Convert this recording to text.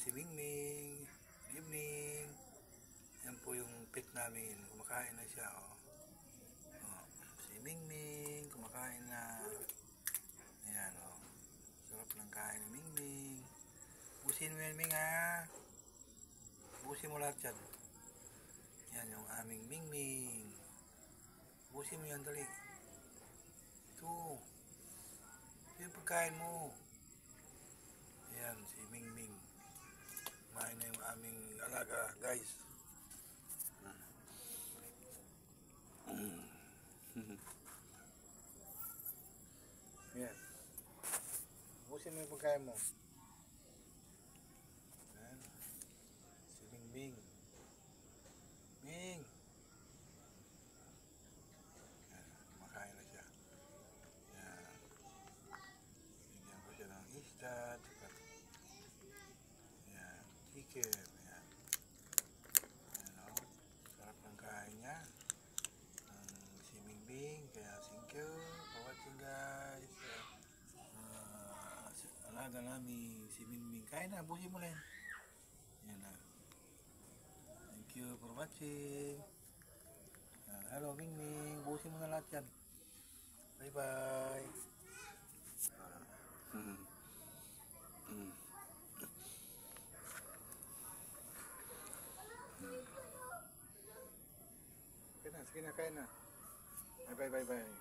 si Mingming. Good evening. Yan po yung pet namin. Kumakain na siya. Oh. Oh. Si Mingming. Kumakain na. Ayan. Oh. Sarap ng kain ni Mingming. Busin mo yan, Ming, ha. Busin mo lahat yan. Yan yung aming Mingming. Busin mo yan, dali. Ito. Ito yung pagkain mo. Ayan, si Mingming. Kumain na yung aming alaga, guys. Ayan. Busin mo yung pagkain mo. Ayan. Si Mingming. Ming! Ayan, kumakain na siya. Ayan. Bigyan ko siya ng isda. Ayan, chicken. Ayan. Ayan, o. Sarap ng kain niya. Si Mingming. Kaya thank you for watching, guys. Alaga namin si Mingming. Kain na, busin mo lang. Ayan na. Thank you for watching. Hello Mingming, busin mo na lahat yan. Bye bye. Sige na, kain na. Bye bye.